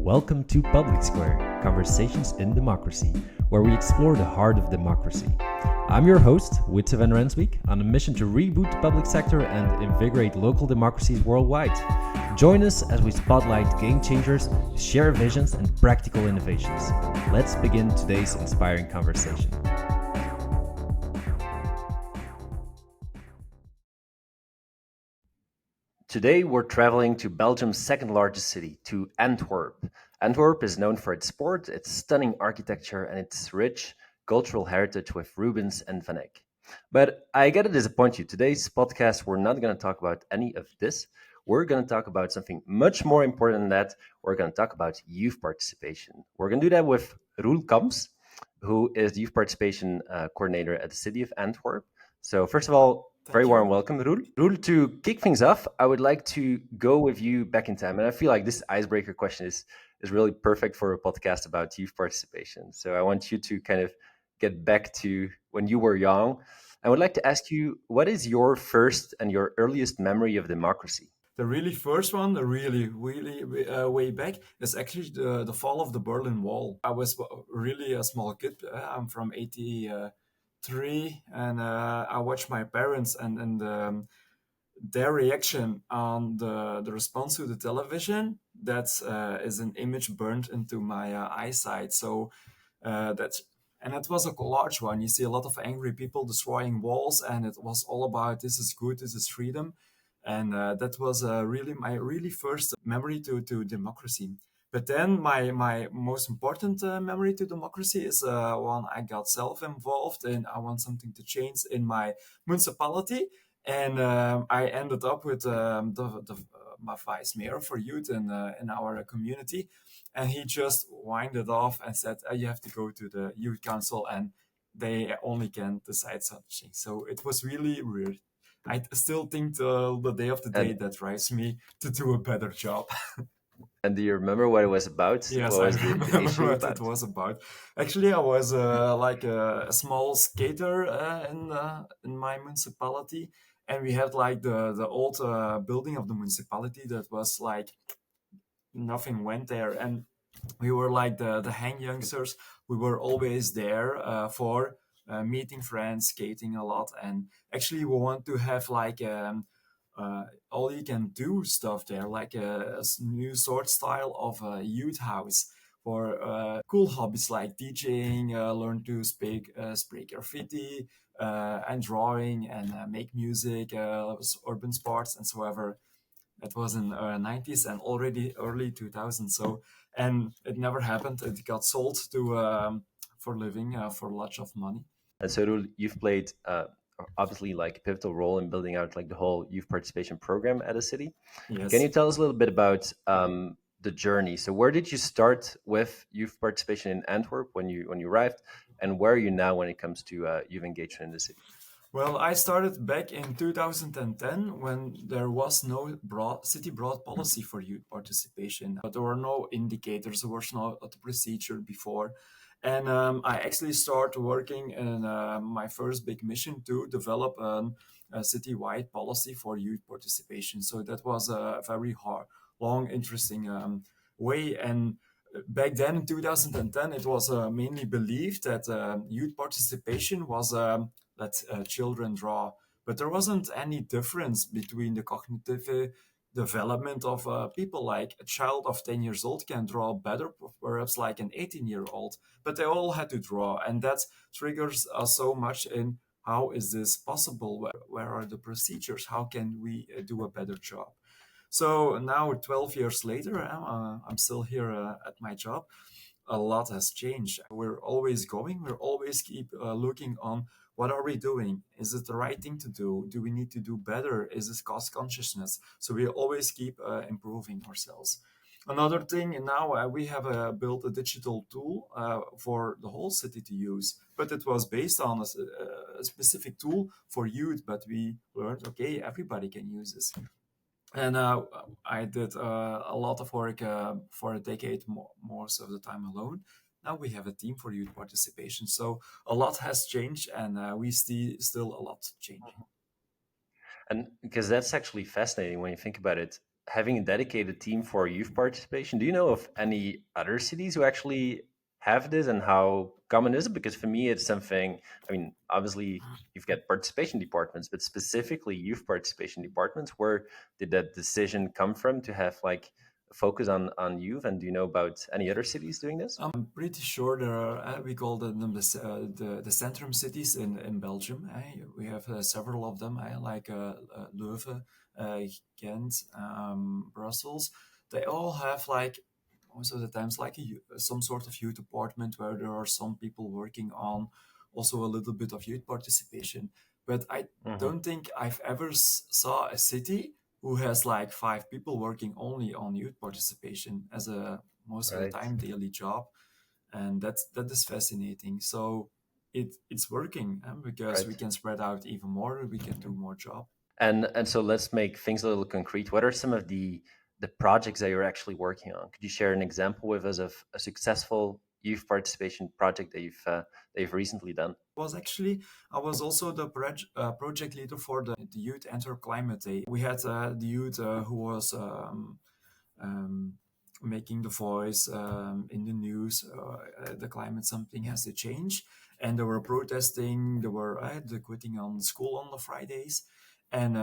Welcome to Public Square, Conversations in Democracy, where we explore the heart of democracy. I'm your host, Wietse van Ransbeeck, on a mission to reboot the public sector and invigorate local democracies worldwide. Join us as we spotlight game changers, share visions, and practical innovations. Let's begin today's inspiring conversation. Today, we're traveling to Belgium's second largest city, to Antwerp. Antwerp is known for its sport, its stunning architecture, and its rich cultural heritage with Rubens and Van Eyck. But I gotta disappoint you. Today's podcast, we're not gonna talk about any of this. We're gonna talk about something much more important than that. We're gonna talk about youth participation. We're gonna do that with Roel Camps, who is the youth participation coordinator at the city of Antwerp. So first of all, very warm welcome, Roel. Roel, to kick things off, I would like to go with you back in time. And I feel like this icebreaker question is really perfect for a podcast about youth participation. So I want you to kind of get back to when you were young. I would like to ask you, what is your first and your earliest memory of democracy? The really first one, the really way back, is actually the fall of the Berlin Wall. I was really a small kid. I'm from 83, and I watched my parents and their reaction on the response to the television. That is an image burned into my eyesight. So that's and it was a large one. You see a lot of angry people destroying walls, and it was all about this is good, this is freedom. And that was really my really first memory to democracy. But then my most important memory to democracy is when I got self-involved and I want something to change in my municipality. And I ended up with my vice mayor for youth in our community. And he just winded off and said, you have to go to the youth council and they only can decide something. So it was really weird. I still think till the day of the day that drives me to do a better job. And do you remember what it was about? Yes, What I was the remember issue what about? it was about. Actually, I was like a small skater in my municipality, and we had like the old building of the municipality that was like nothing went there, and we were like the hang youngsters. We were always there for meeting friends, skating a lot, and actually we want to have like all you can do stuff there, like a new sort style of a youth house for cool hobbies like DJing, learn to spray graffiti, and drawing, and make music, urban sports, and so ever. It was in 90s and already early 2000s. So, and it never happened. It got sold to for living for lots of money. And so you've played obviously like a pivotal role in building out like the whole youth participation program at a city. Can Yes. you tell us a little bit about the journey? So where did you start with youth participation in Antwerp when you arrived, and where are you now when it comes to youth engagement in the city? Well, I started back in 2010 when there was no city broad policy for youth participation. There were no indicators, there was no procedure before. And I actually started working in my first big mission to develop a citywide policy for youth participation. So that was a very hard, long, interesting way. And back then in 2010, it was mainly believed that youth participation was let children draw. But there wasn't any difference between the cognitive development of people. Like a child of 10 years old can draw better, perhaps like an 18-year-old, but they all had to draw. And that triggers us so much in how is this possible? Where are the procedures? How can we do a better job? So now, 12 years later, I'm still here at my job. A lot has changed. We're always going. We're always keep looking on what are we doing? Is it the right thing to do? Do we need to do better? Is this cost consciousness? So we always keep improving ourselves. Another thing, now we have built a digital tool for the whole city to use, but it was based on a specific tool for youth. But we learned, okay, everybody can use this. And I did a lot of work for a decade, most of the time alone. Now we have a team for youth participation. So a lot has changed, and we see still a lot changing. And because that's actually fascinating when you think about it. having a dedicated team for youth participation. Do you know of any other cities who actually have this, and how common is it? Because for me, it's something, I mean, obviously you've got participation departments, but specifically youth participation departments. Where did that decision come from to have like a focus on youth? And do you know about any other cities doing this? I'm pretty sure there are, we call them the centrum cities in Belgium. We have several of them, like Leuven, Ghent, Brussels. They all have like most of the times like some sort of youth department where there are some people working on also a little bit of youth participation. But I Hmm. don't think I've ever saw a city who has like five people working only on youth participation as a most of the Right, time daily job, and that is fascinating. So it's working, because we right. can spread out even more, we can do more job. And so let's make things a little concrete. What are some of the projects that you're actually working on? Could you share an example with us of a successful youth participation project that you've recently done? Was actually I was also the project leader for the youth Antwerp climate day. We had the youth who was um, making the voice in the news. The climate, something has to change, and they were protesting. They were they quitting on school on the Fridays, and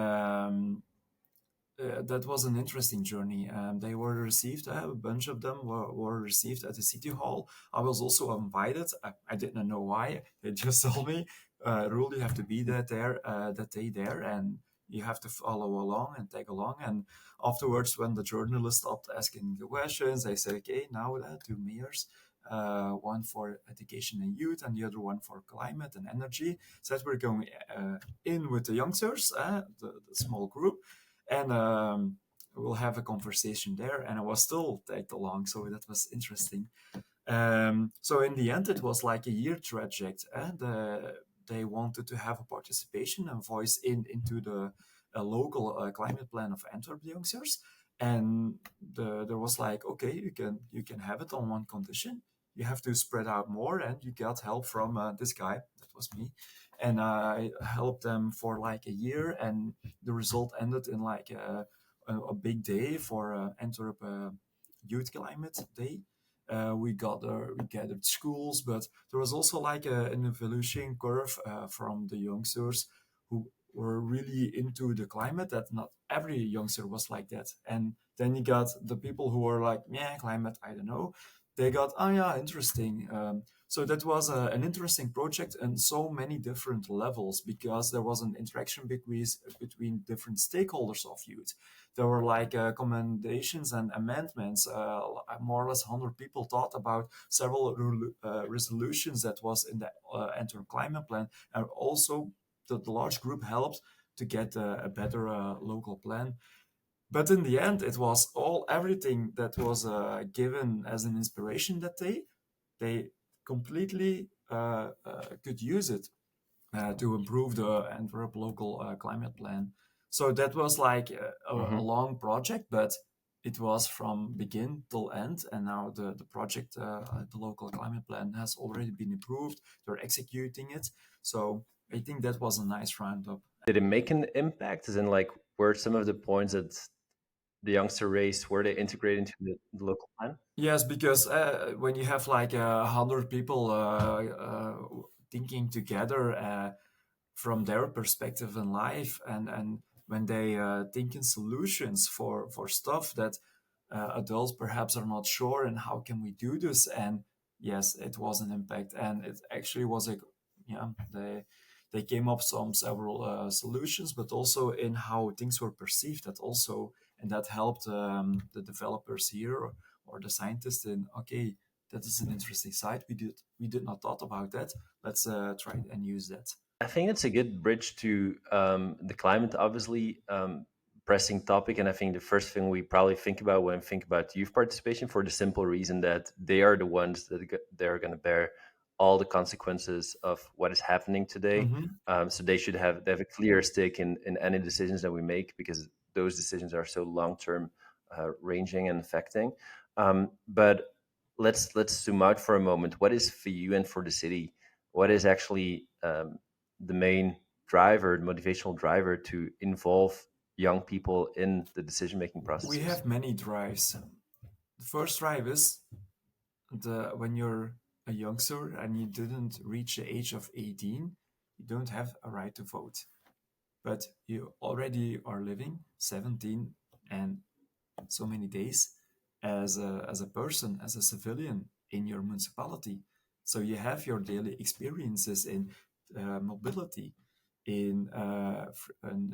that was an interesting journey. They were received, a bunch of them were received at the city hall. I was also invited. I did not know why. They just told me, Rule, you have to be there that day there, and you have to follow along and tag along. And afterwards, when the journalists stopped asking the questions, they said, okay, now two mayors. One for education and youth, and the other one for climate and energy. So that we're going in with the youngsters, the small group, and we'll have a conversation there. And I was still tagged along, so that was interesting. So in the end, it was like a year project, and they wanted to have a participation and voice into the local climate plan of Antwerp, the youngsters. And there was like, okay, you can have it on one condition. You have to spread out more, and you got help from this guy. That was me, and I helped them for like a year, and the result ended in like a big day for Antwerp Youth Climate Day. We gathered schools, but there was also like an evolution curve from the youngsters who were really into the climate. That not every youngster was like that, and then you got the people who were like, yeah, climate, I don't know. They got, oh yeah, interesting. So that was an interesting project on so many different levels, because there was an interaction between different stakeholders of youth. There were like commendations and amendments. More or less 100 people thought about several resolutions that was in the Antwerp climate plan, and also the large group helped to get a better local plan. But in the end, it was all everything that was given as an inspiration that they completely could use it to improve the Antwerp local climate plan. So that was like a Hmm. long project, but it was from begin till end. And now the project, the local climate plan, has already been improved. They're executing it. So I think that was a nice roundup. Did it make an impact? As in, like, were some of the points that the youngster raised, were they integrated into the local plan? Yes, because when you have like 100 people thinking together from their perspective in life, and when they think in solutions for stuff that adults perhaps are not sure, and how can we do this, and yes, it was an impact, and it actually was a, yeah, they came up some several solutions, but also in how things were perceived, that also, and that helped the developers here, or the scientists in, okay, that is an interesting site, we did not thought about that, let's try and use that. I think it's a good bridge to the climate, obviously pressing topic, and I think the first thing we probably think about when we think about youth participation, for the simple reason that they are the ones that they're going to bear all the consequences of what is happening today. Hmm. So they have a clear stake in any decisions that we make, because those decisions are so long term, ranging and affecting. But let's zoom out for a moment. What is for you and for the city? What is actually the main driver, the motivational driver to involve young people in the decision making We processes? have many drives. The first drive is when you're a youngster and you didn't reach the age of 18, you don't have a right to vote. But you already are living 17 and so many days as a person, as a civilian in your municipality. So you have your daily experiences in mobility, in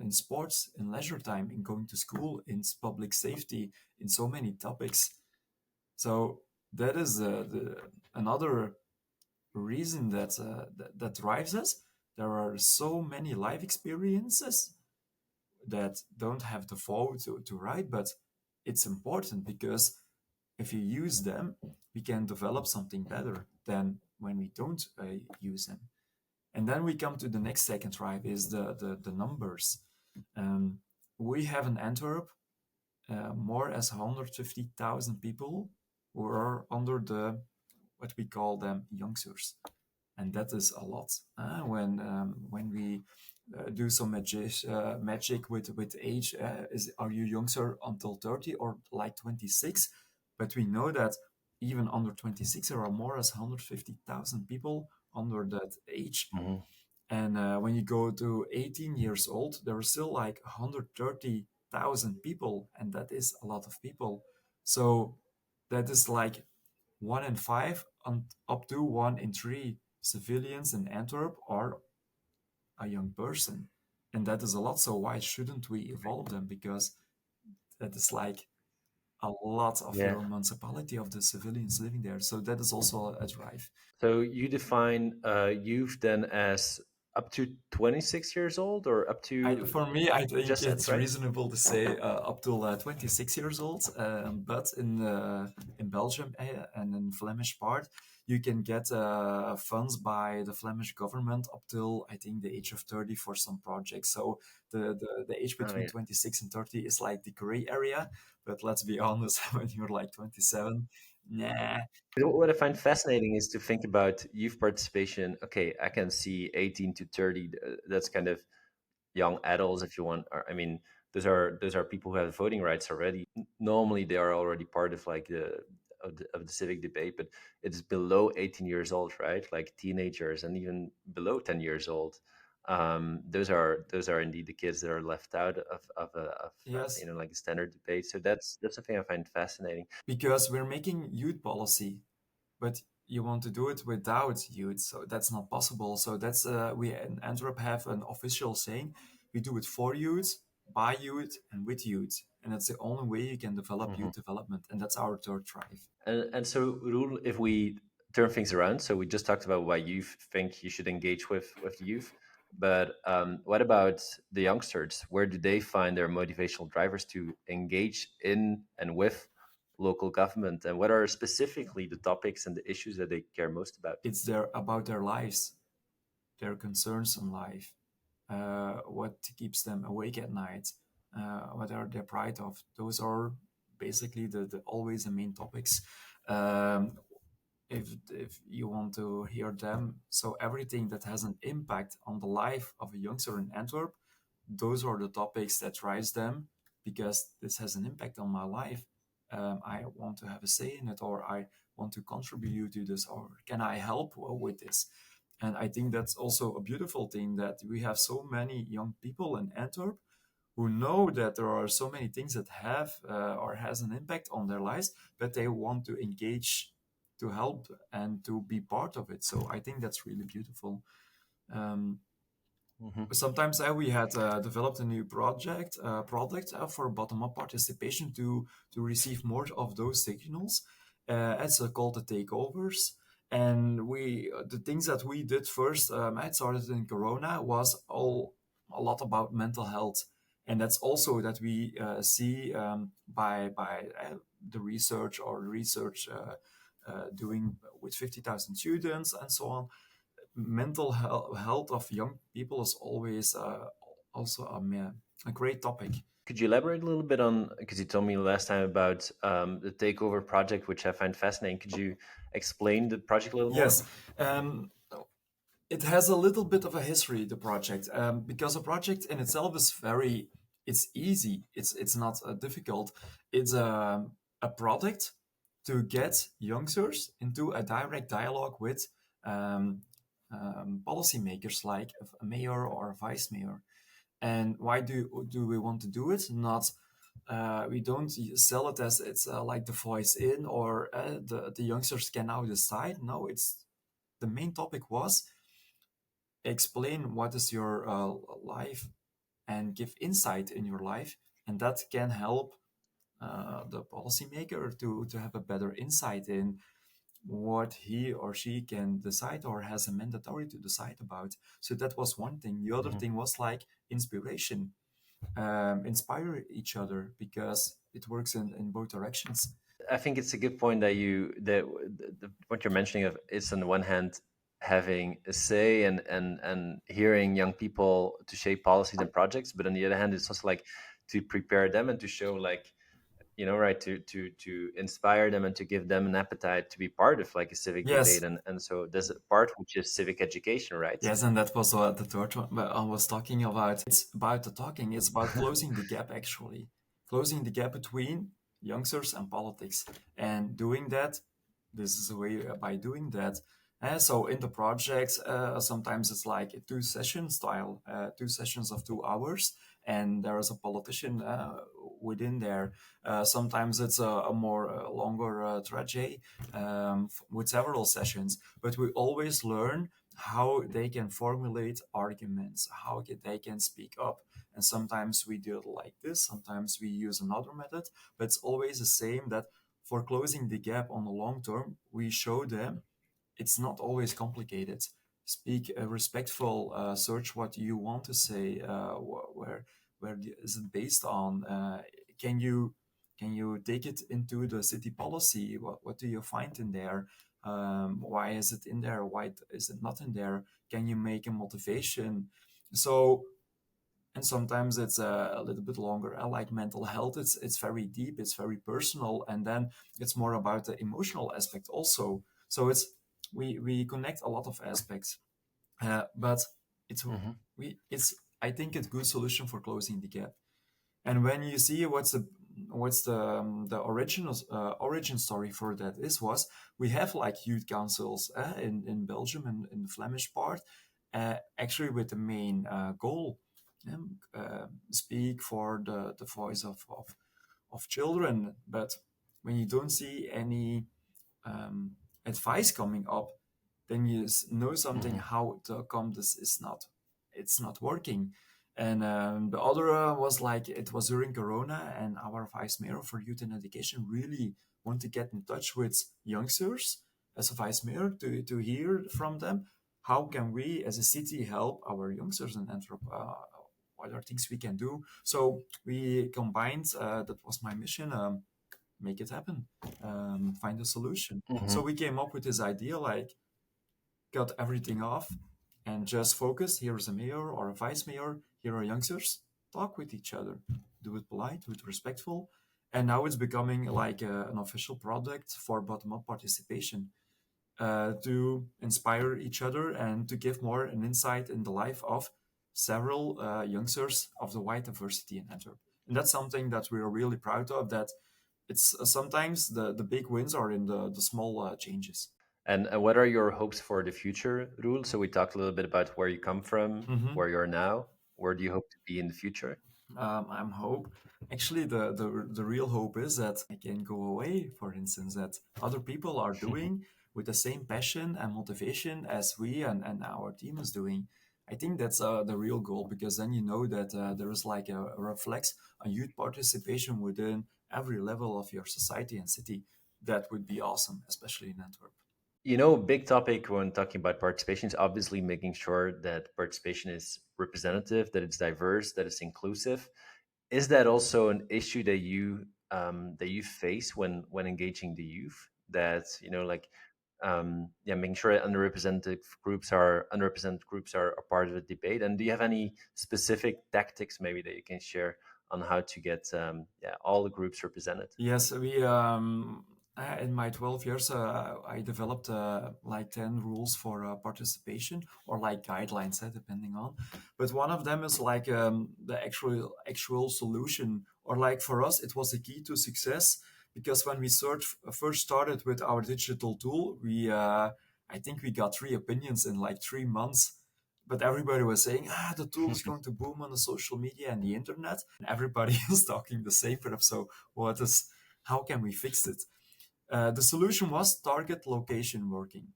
sports, in leisure time, in going to school, in public safety, in so many topics. So that is another reason that drives us. There are so many life experiences that don't have the vote to write, but it's important because if you use them, we can develop something better than when we don't use them. And then we come to the next second drive is the numbers. Um, we have in Antwerp more as 150,000 people who are under the what we call them youngsters, and that is a lot. When we do some magic with age, is are you youngster until 30 or like 26? But we know that even under 26, there are more as 150,000 people under that age. Hmm. And when you go to 18 years old, there are still like 130,000 people, and that is a lot of people. So that is like 1 in 5 and up to 1 in 3 civilians in Antwerp are a young person. And that is a lot. So why shouldn't we evolve them? Because that is like a lot of Yeah. your municipality of the civilians living there. So that is also a drive. So you define youth then as up to 26 years old or up to For me, I think just at, it's right? reasonable to say up to 26 years old. But in Belgium and in Flemish part, you can get funds by the Flemish government up till I think the age of 30 for some projects. So the age Oh, between yeah. 26 and 30 is like the gray area. But let's be honest, when you're like 27, nah. What I find fascinating is to think about youth participation. Okay, I can see 18 to 30. That's kind of young adults, if you want. I mean, those are people who have voting rights already. Normally, they are already part of like the civic debate, but it's below 18 years old, right? Like teenagers and even below 10 years old. Those are indeed the kids that are left out of Yes, like a standard debate. So that's something I find fascinating. because we're making youth policy, but you want to do it without youth, so that's not possible. So that's we in Antwerp have an official saying: we do it for youth, by youth, and with youth, and that's the only way you can develop Mhm. youth development, and that's our third drive. And so, Roel, if we turn things around, so we just talked about why you think you should engage with youth, but what about the youngsters? Where do they find their motivational drivers to engage in and with local government, and what are specifically the topics and the issues that they care most about? It's about their lives, their concerns in life, what keeps them awake at night, what are they proud of. Those are basically the always the main topics. Um, if you want to hear them. So everything that has an impact on the life of a youngster in Antwerp, those are the topics that drives them because this has an impact on my life. I want to have a say in it, or I want to contribute to this, or can I help with this? And I think that's also a beautiful thing that we have so many young people in Antwerp who know that there are so many things that have or has an impact on their lives, but they want to engage to help and to be part of it. So I think that's really beautiful. Um, Hmm. Sometimes we had developed a new product for bottom-up participation to receive more of those signals. It's called the takeovers. And we the things that we did first, it started in Corona, was all a lot about mental health, and that's also that we see by the research doing with 50,000 students and so on. Mental health of young people is always also a great topic. Could you elaborate a little bit on, because you told me last time about the takeover project, which I find fascinating. Could you explain the project a little more? Yes, um, it has a little bit of a history, the project, because the project in itself is very it's easy. It's not difficult. It's a product to get youngsters into a direct dialogue with um, policymakers like a mayor or a vice mayor. And why do we want to do it? Not we don't sell it as it's like the voice in or the youngsters can now decide. No, it's the main topic was explain what is your life and give insight in your life, and that can help the policymaker to have a better insight in what he or she can decide or has a mandatory to decide about. So that was one thing. The other Mhm. thing was like inspiration, inspire each other because it works in both directions. I think it's a good point that what you're mentioning of is on the one hand having a say and hearing young people to shape policies and projects, but on the other hand, it's also like to prepare them and to show like right to inspire them and to give them an appetite to be part of like a civic debate Yes, and so there's a part which is civic education, right? yes, and that was the third one that I was talking about. It's about the talking, it's about closing the gap, actually. Closing the gap between youngsters and politics. And doing that, this is a way by doing that. So in the projects, sometimes it's like a two session style, two sessions of 2 hours, and there is a politician within there. Sometimes it's a more longer trajet with several sessions, but we always learn how they can formulate arguments, how they can speak up. And sometimes we do it like this, sometimes we use another method, but it's always the same that for closing the gap on the long term, we show them it's not always complicated. Speak respectful, search what you want to say, is it based on? Can you can you take it into the city policy? What do you find in there? Why is it in there? Why is it not in there? Can you make a motivation? So, and sometimes it's a little bit longer. I like mental health. It's very deep. It's very personal, and then it's more about the emotional aspect also. So it's we connect a lot of aspects, but it's Hmm. it's I think it's a good solution for closing the gap. And when you see what's the original origin story for that is was we have like youth councils in Belgium and in the Flemish part, actually with the main goal, speak for the voice of children. But when you don't see any advice coming up, then you know something Hmm. how to come this is not it's not working. And the other was like it was during Corona, and our vice mayor for youth and education really want to get in touch with youngsters as a vice mayor to hear from them how can we as a city help our youngsters in Antwerp. What are things we can do? So we combined. That was my mission. Make it happen. Find a solution. So Hmm. we came up with this idea like cut everything off and just focus. Here is a mayor or a vice mayor. Here are youngsters. Talk with each other. Do it polite, do it respectful. And now it's becoming like an official product for bottom up participation to inspire each other and to give more an insight in the life of several youngsters of the white diversity in Antwerp. And that's something that we are really proud of. That it's sometimes the big wins are in the small changes. And what are your hopes for the future, Rule? So we talked a little bit about where you come from, Mhm. where you are now. Where do you hope to be in the future? I'm hope. Actually, the real hope is that I can go away. For instance, that other people are doing with the same passion and motivation as we and our team is doing. I think that's the real goal because then you know that there is like a reflex on youth participation within every level of your society and city. That would be awesome, especially in Antwerp. A big topic when talking about participation is obviously making sure that participation is representative, that it's diverse, that it's inclusive. Is that also an issue that you face when engaging the youth? That like yeah, making sure that underrepresented groups are part of the debate. And do you have any specific tactics maybe that you can share on how to get yeah all the groups represented? Yes, we In my 12 years, I developed like 10 rules for participation, or like guidelines, depending on. But one of them is like the actual solution, or like for us, it was the key to success. Because when we first started with our digital tool, I think we got 3 opinions in like 3 months. But everybody was saying, the tool is going to boom on the social media and the internet. And everybody is talking the same stuff. So how can we fix it? The solution was target location working.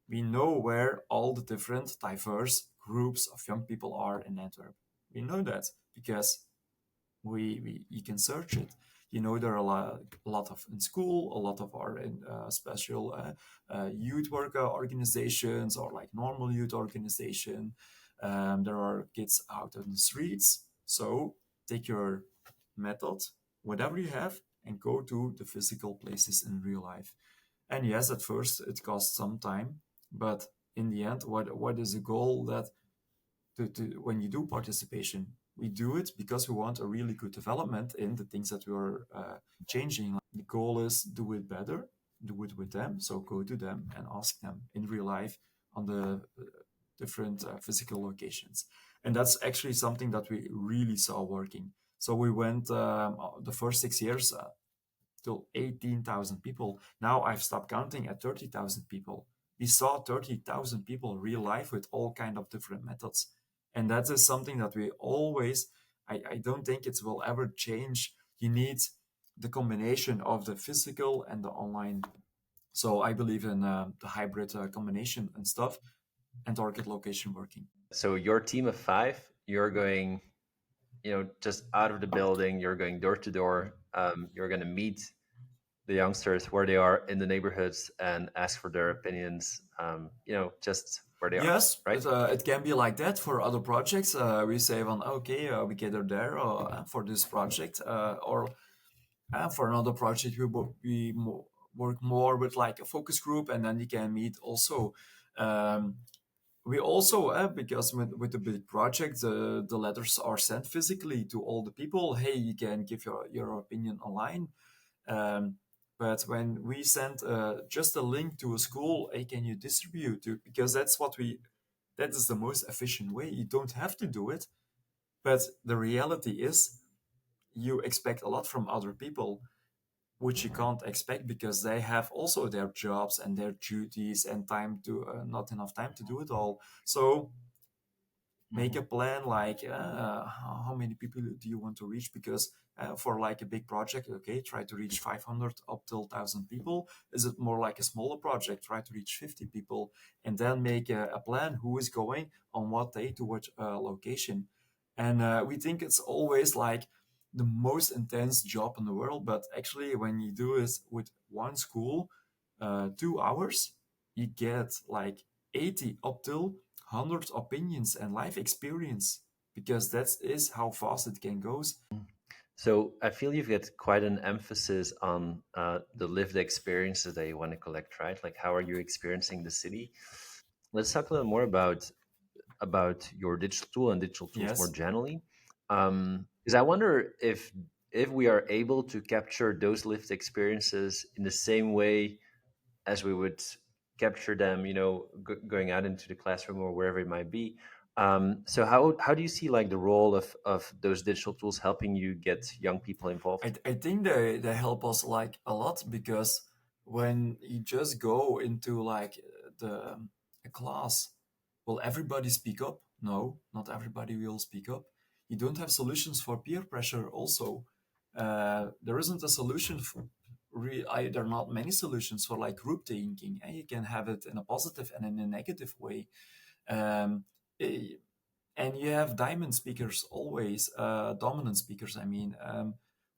We know where all the different diverse groups of young people are in Antwerp. We know that because we you can search it. You know, there are a lot of in school, a lot of are in special youth work organizations, or like normal youth organization. There are kids out on the streets. So take your method, whatever you have, and go to the physical places in real life. And yes, at first it costs some time, but in the end, what is the goal that when you do participation, we do it because we want a really good development in the things that we are changing. Like, the goal is do it better, do it with them. So go to them and ask them in real life on the different physical locations. And that's actually something that we really saw working. So we went the first 6 years till 18,000 people. Now I've stopped counting at 30,000 people. We saw 30,000 people real life with all kind of different methods. And that is something that we always, I don't think it will ever change. You need the combination of the physical and the online. So I believe in the hybrid combination and stuff, and target location working. So your team of five, you're going, just out of the building, you're going door to door. You're going to meet the youngsters where they are in the neighborhoods and ask for their opinions, just where they are, Yes, right? it can be like that for other projects. We say, well, okay, we gather there for this project, or for another project, we work more with like a focus group, and then you can meet also. Um, we also, because with the big project, the letters are sent physically to all the people. Hey, you can give your opinion online. Um, but when we send just a link to a school, hey, can you distribute to? Because that is the most efficient way. You don't have to do it, but the reality is you expect a lot from other people, which you can't expect because they have also their jobs and their duties and time to not enough time to do it all. So make a plan like how many people do you want to reach, because for like a big project, okay, try to reach 500 up till 1,000 people. Is it more like a smaller project, try to reach 50 people, and then make a plan who is going on what day to which location. And we think it's always like the most intense job in the world, but actually when you do it with one school, 2 hours, you get like 80 up till 100 opinions and life experience, because that is how fast it can go. So I feel you've got quite an emphasis on the lived experiences that you want to collect, right? Like, how are you experiencing the city? Let's talk a little more about your digital tool and digital tools more Yes, generally, because I wonder if we are able to capture those lived experiences in the same way as we would capture them, going out into the classroom or wherever it might be. So how do you see like the role of those digital tools helping you get young people involved? I think they help us like a lot, because when you just go into like the a class, will everybody speak up? No, not everybody will speak up. You don't have solutions for peer pressure also. There isn't a solution for there are not many solutions for like group thinking, and you can have it in a positive and in a negative way. um, eh, and you have diamond speakers always, dominant speakers, I mean,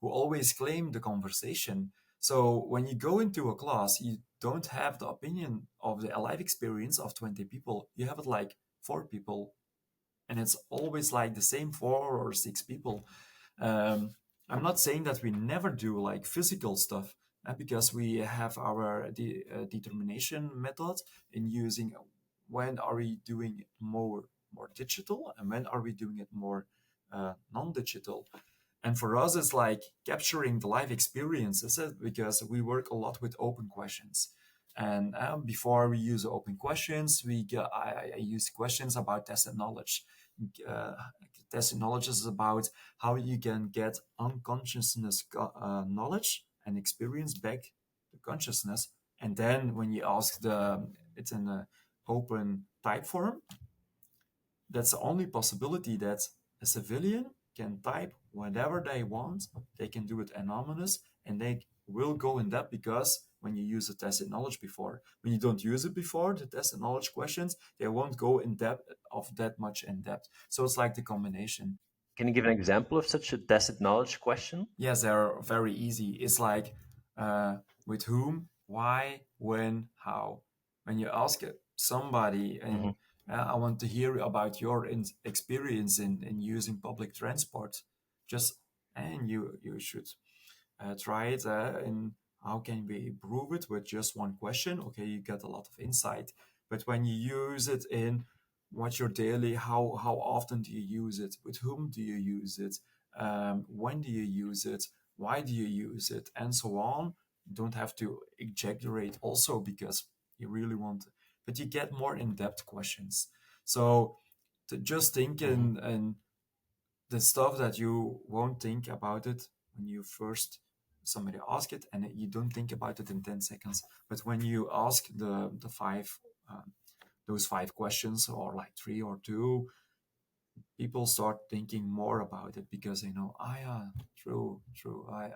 who always claim the conversation. So when you go into a class, you don't have the opinion of the life experience of 20 people. You have it like 4 people, and it's always like the same 4 or 6 people. Um, I'm not saying that we never do like physical stuff, because we have our determination method in using when are we doing it more digital, and when are we doing it more non-digital. And for us, it's like capturing the life experiences because we work a lot with open questions. And before we use open questions, I use questions about tested knowledge. Uh, Tested knowledge is about how you can get unconsciousness knowledge and experience back to consciousness. And then when you ask it's in an open type form, that's the only possibility that a civilian can type whatever they want. They can do it anonymous and they will go in depth because when you use the tested knowledge before, when you don't use it before, the tested knowledge questions, they won't go in depth of that much in depth. So it's like the combination. Can you give an example of such a tacit knowledge question? Yes, they're very easy. It's like with whom, why, when, how. When you ask somebody, Hmm. and I want to hear about your experience in using public transport, just and you should try it. And how can we improve it with just one question? Okay, you get a lot of insight. But when you use it in what's your daily, how often do you use it? With whom do you use it? When do you use it? Why do you use it? And so on. You don't have to exaggerate also because you really want, but you get more in-depth questions. So to just think Hmm. and the stuff that you won't think about it when you first somebody ask it and you don't think about it in 10 seconds, but when you ask the five those five questions or like three or two, people start thinking more about it because they know, ah, yeah, true,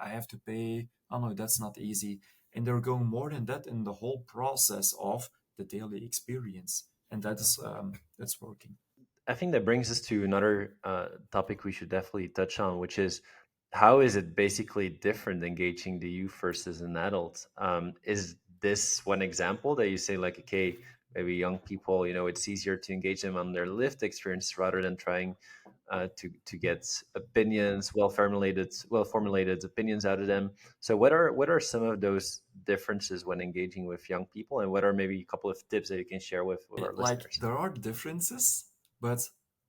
I have to pay, oh no, that's not easy. And they're going more than that in the whole process of the daily experience, and that's working. I think that brings us to another topic we should definitely touch on, which is how is it basically different engaging the youth versus an adult? Is this one example that you say, like, okay, maybe young people, it's easier to engage them on their lived experience rather than trying to get opinions, well formulated opinions out of them. So, what are some of those differences when engaging with young people, and what are maybe a couple of tips that you can share with our Like listeners? there are differences, but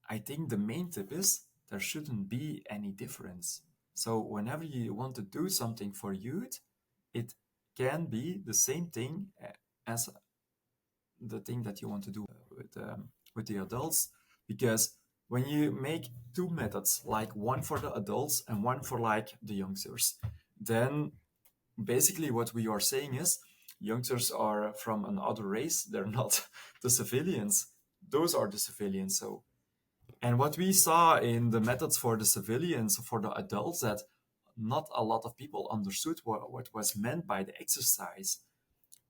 I think the main tip is there shouldn't be any difference. So whenever you want to do something for youth, it can be the same thing as the thing that you want to do with the adults, because when you make two methods, like one for the adults and one for like the youngsters, then basically what we are saying is youngsters are from another race. They're not the civilians. Those are the civilians. So, and what we saw in the methods for the civilians, for the adults, that not a lot of people understood what was meant by the exercise.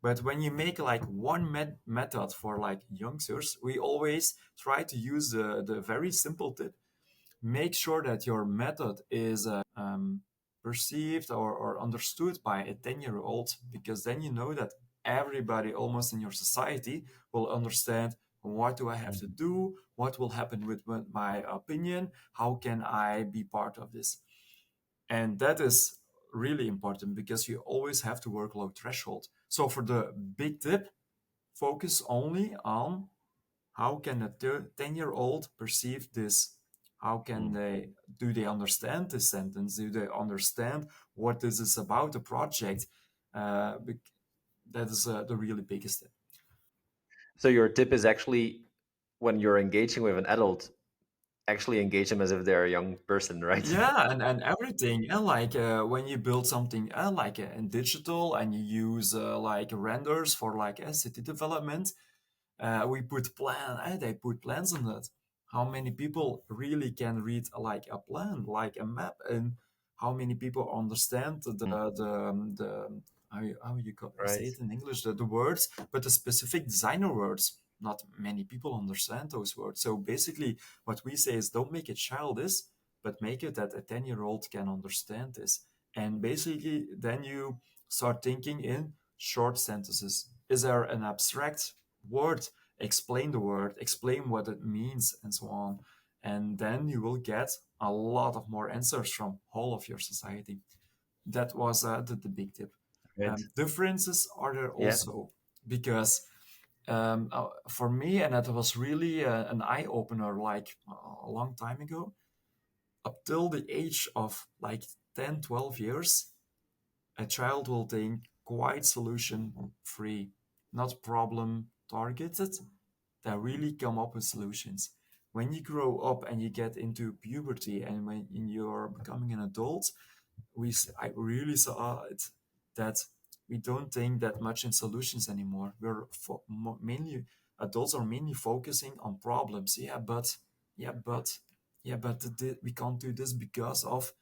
But when you make like one method for like youngsters, we always try to use the very simple tip. Make sure that your method is perceived or understood by a 10-year-old, because then you know that everybody almost in your society will understand what do I have to do, what will happen with my opinion, how can I be part of this. And that is really important because you always have to work low threshold. So for the big tip, focus only on how can a 10-year-old perceive this. How can Mm. they understand this sentence? Do they understand what this is about, the project? uh, that is the really biggest tip. So your tip is actually when you're engaging with an adult, actually engage them as if they're a young person, right? Yeah, and everything. And like when you build something like in digital and you use like renders for like city development, we put they put plans in it. How many people really can read like a plan, like a map, and how many people understand Mm. how you say Right. it in English, the words, but the specific designer words. Not many people understand those words. So basically, what we say is don't make it childish, but make it that a 10-year-old can understand this. And basically, then you start thinking in short sentences. Is there an abstract word? Explain the word, explain what it means, and so on. And then you will get a lot of more answers from whole of your society. That was the big tip. Right. Differences are there Yeah. also because for me, and that was really an eye opener like a long time ago. up till the age of like 10, 12 years, a child will think quite solution free, not problem targeted. They really come up with solutions. When you grow up and you get into puberty and when you're becoming an adult, I really saw it that we don't think that much in solutions anymore. Mainly adults are mainly focusing on problems. Yeah, but, we can't do this because of,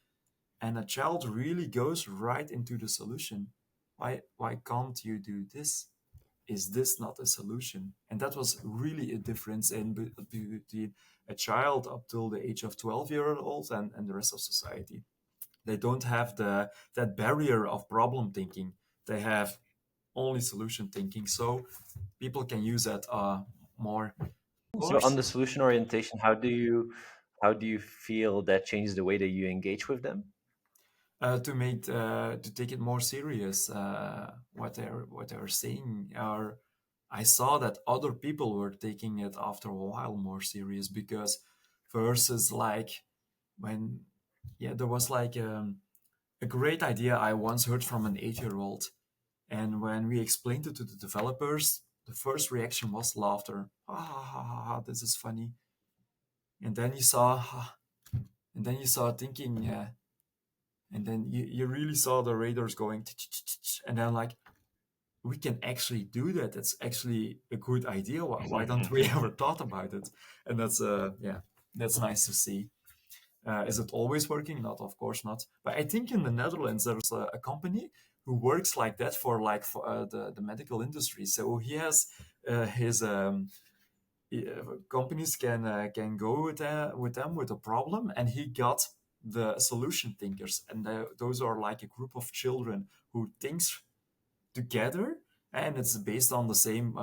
and a child really goes right into the solution. Why can't you do this? Is this not a solution? And that was really a difference between a child up till the age of 12-year old and the rest of society. They don't have that barrier of problem thinking. They have only solution thinking. So people can use that more. Of So on course, the solution orientation, how do you feel that changes the way that you engage with them? to take it more serious, what they're saying. Or I saw that other people were taking it after a while more serious, because versus like when, yeah, there was like a great idea I once heard from an 8-year old. And when we explained it to the developers, the first reaction was laughter. Ha ha ha ha, ha, this is funny. And then you saw, and then you saw thinking, and then you really saw the radars going, and then like, we can actually do that. That's actually a good idea. Why don't we ever thought about it? And that's yeah, that's nice to see. Is it always working? Not, of course not. But I think in the Netherlands there's a company who works like that for the medical industry. So he has his companies can go with them with a problem, and he got the solution thinkers, and those are like a group of children who thinks together, and it's based on the same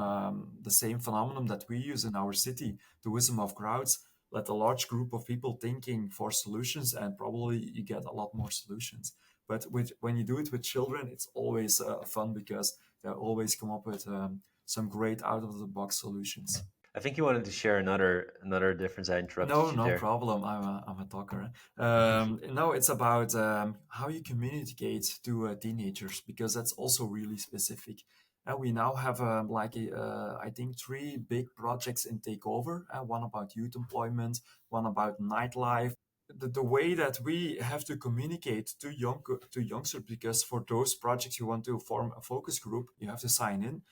phenomenon that we use in our city, the wisdom of crowds. Let a large group of people thinking for solutions, and probably you get a lot more solutions. But when you do it with children, it's always fun, because they always come up with some great out of the box solutions. I think you wanted to share another difference. I No, interrupted you no there. problem. I'm a talker. No, it's about how you communicate to teenagers, because that's also really specific. And we now have I think three big projects in takeover. One about youth employment, one about nightlife. The way that we have to communicate to youngsters, because for those projects you want to form a focus group, you have to sign in.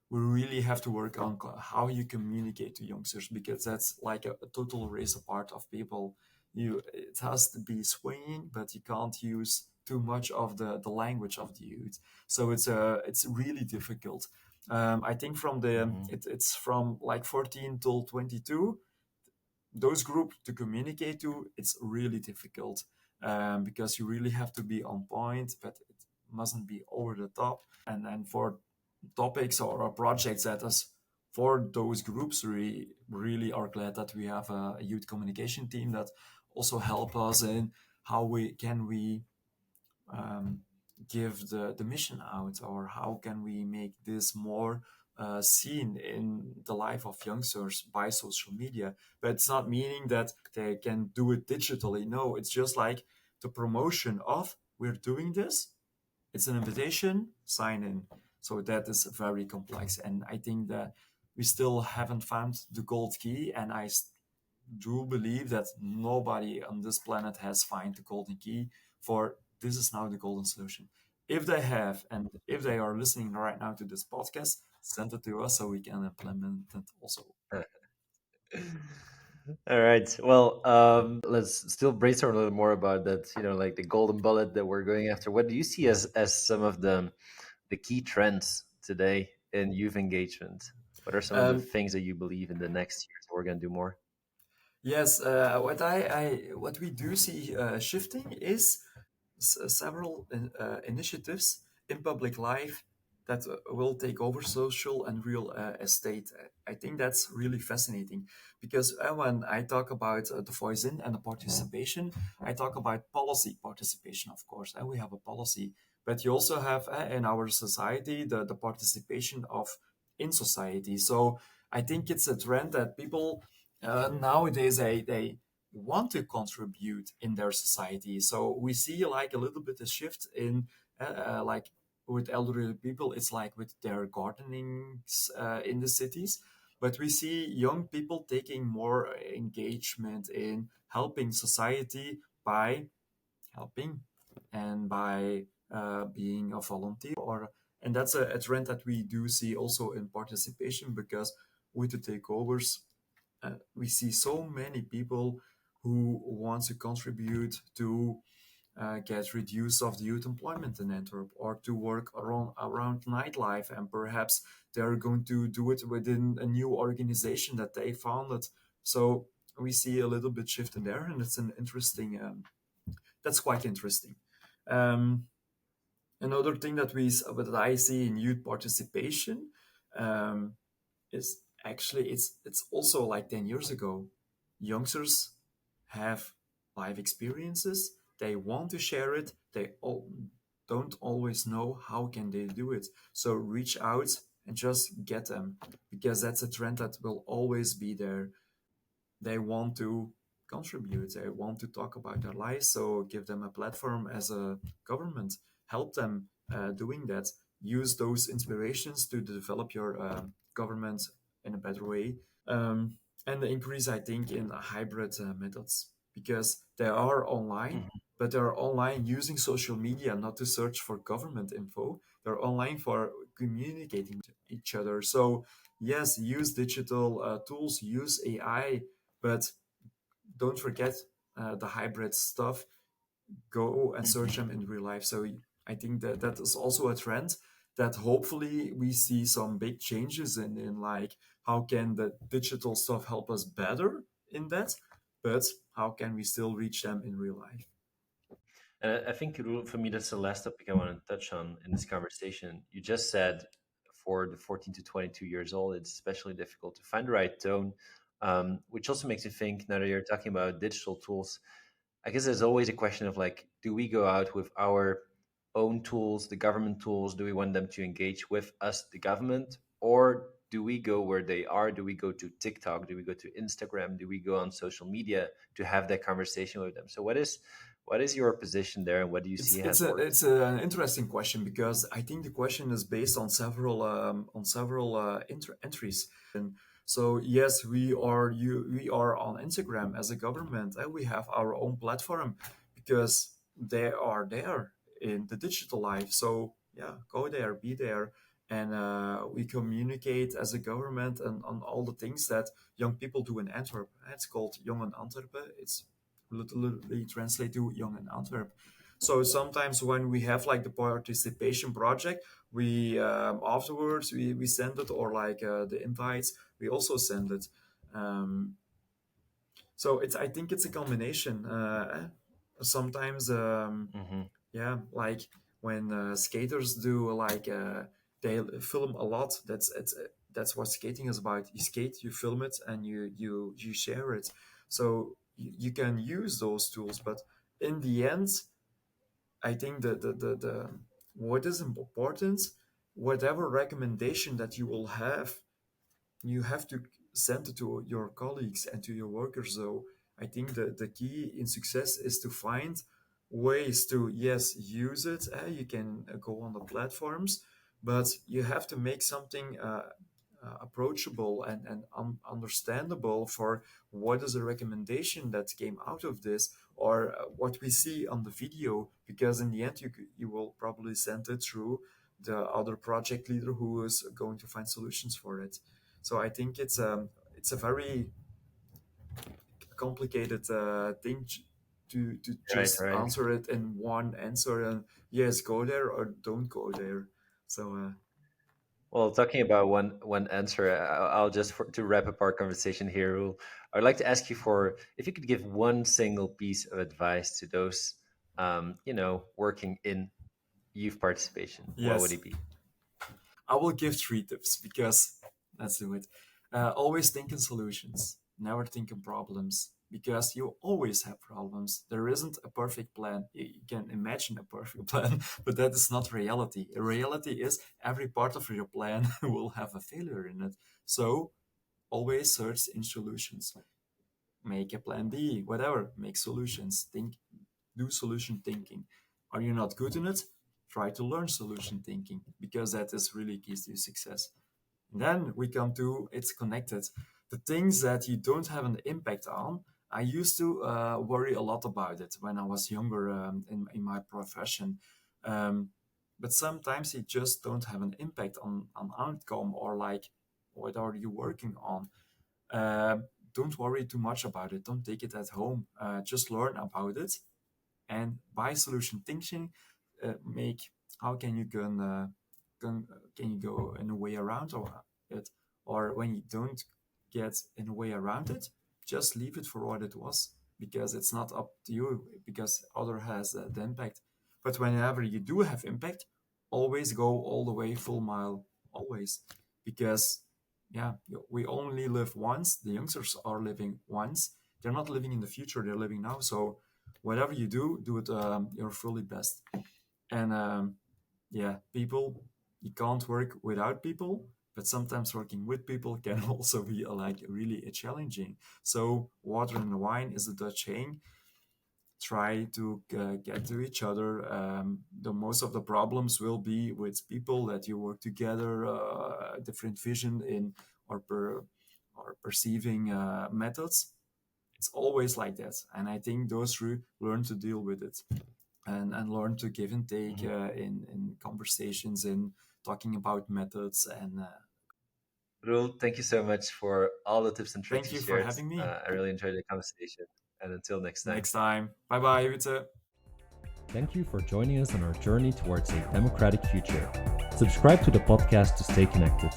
We really have to work on how you communicate to youngsters, because that's like a total race apart of people. It has to be swinging, but you can't use too much of the language of the youth. So it's really difficult. I think Mhm. it's from like 14 till 22, those groups to communicate to, it's really difficult, because you really have to be on point, but it mustn't be over the top. And then for topics or projects that is for those groups, we really are glad that we have a youth communication team that also help us in how we um, give the mission out, or how can we make this more seen in the life of youngsters by social media. But it's not meaning that they can do it digitally. No, it's just like the promotion of, we're doing this, it's an invitation, sign in. So that is very complex, and I think that we still haven't found the gold key, and I do believe that nobody on this planet has found the golden key for this is now the golden solution. If they have, and if they are listening right now to this podcast, send it to us so we can implement it also. All right. Well, let's still brainstorm a little more about that. Like the golden bullet that we're going after. What do you see as some of the key trends today in youth engagement? What are some of the Um, things that you believe in the next years we're going to do more? yes, what we do see shifting is several initiatives in public life that will take over social and real estate. I think that's really fascinating, because when I talk about the voice in and the participation, I talk about policy participation, of course, and we have a policy, but you also have in our society the participation of in society. So I think it's a trend that people nowadays they want to contribute in their society. So we see like a little bit of shift in like with elderly people, it's like with their gardening in the cities. But we see young people taking more engagement in helping society by helping and by being a volunteer. Or and that's a trend that we do see also in participation, because with the takeovers we see so many people who want to contribute to get reduce of the youth employment in Antwerp, or to work around nightlife, and perhaps they're going to do it within a new organization that they founded. So we see a little bit shift in there, and it's an interesting. That's quite interesting. Um, Another thing that I see in youth participation um, is actually it's also like 10 years ago. Youngsters have life experiences. They want to share it. They don't always know how can they do it. So reach out and just get them, because that's a trend that will always be there. They want to contribute, they want to talk about their lives, so give them a platform as a government, help them doing that, use those inspirations to develop your government in a better way. And the increase, I think, in hybrid methods, because they are online, Mhm. but they're online using social media not to search for government info. They're online for communicating with each other. So yes, use digital tools, use AI, but don't forget the hybrid stuff. Go and search Mhm. them in real life. So I think that that is also a trend that hopefully we see some big changes in like how can the digital stuff help us better in that, but how can we still reach them in real life? And I think for me, that's the last topic I want to touch on in this conversation. You just said for the 14 to 22 years old, it's especially difficult to find the right tone, which also makes me think now that you're talking about digital tools, I guess there's always a question of like, do we go out with our own tools, the government tools? Do we want them to engage with us, the government? Or do we go where they are? Do we go to TikTok? Do we go to Instagram? Do we go on social media to have that conversation with them? So what is your position there, and what do you see has worked? It's an interesting question, because I think the question is based on several entries. And so yes, we are on Instagram as a government, and we have our own platform, because they are there in the digital life. So yeah, go there, be there, and we communicate as a government and on all the things that young people do in Antwerp. It's called Jong in Antwerpen. It's literally translate to Young in Antwerp. So sometimes when we have like the participation project, we afterwards we send it, or like the invites, we also send it. Um, so it's I think it's a combination. Sometimes Hmm. yeah, like when skaters do like they film a lot. That's what skating is about. You skate, you film it, and you share it. So you can use those tools, but in the end, I think the what is important, whatever recommendation that you have to send it to your colleagues and to your workers. So I think the key in success is to find ways to, yes, use it. You can go on the platforms, but you have to make something approachable and understandable for what is the recommendation that came out of this, or what we see on the video, because in the end you will probably send it through the other project leader who is going to find solutions for it. So I think it's a very complicated thing to Right, just right. answer it in one answer, and yes, go there or don't go there. So Well, talking about one answer, I'll just to wrap up our conversation here. I'd like to ask you for if you could give one single piece of advice to those, working in youth participation. What would yes, it be? I will give three tips, because let's do it. Always think in solutions, never think in problems, because you always have problems. There isn't a perfect plan. You can imagine a perfect plan, but that is not reality. Reality is every part of your plan will have a failure in it. So always search in solutions. make a plan B, whatever, make solutions, do solution thinking. Are you not good in it? Try to learn solution thinking, because that is really key to success. And then we come to it's connected. The things that you don't have an impact on, I used to worry a lot about it when I was younger in my profession. Um, but sometimes you just don't have an impact on outcome, or like, what are you working on? Uh, don't worry too much about it. Don't take it at home. Just learn about it, and by solution thinking, make how can you can you go in a way around or it, or when you don't get in a way around it, just leave it for what it was, because it's not up to you, because other has the impact. But whenever you do have impact, always go all the way full mile, always, because yeah, we only live once. The youngsters are living once. They're not living in the future, they're living now. So whatever you do it your fully best. And yeah, people, you can't work without people, but sometimes working with people can also be like really challenging. So water and wine is the Dutch saying. Try to get to each other. The most of the problems will be with people that you work together, different vision in or perceiving methods. It's always like that, and I think those three learn to deal with it, and learn to give and take in conversations, in talking about methods. And Roel, thank you so much for all the tips and tricks thank you you for shared. having me. I really enjoyed the conversation. And until next time. Next time, bye bye, Wietse. Thank you for joining us on our journey towards a democratic future. Subscribe to the podcast to stay connected.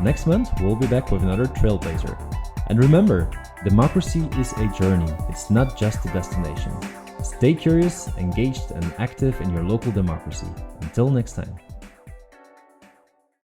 Next month, we'll be back with another trailblazer. And remember, democracy is a journey, it's not just a destination. Stay curious, engaged, and active in your local democracy. Until next time.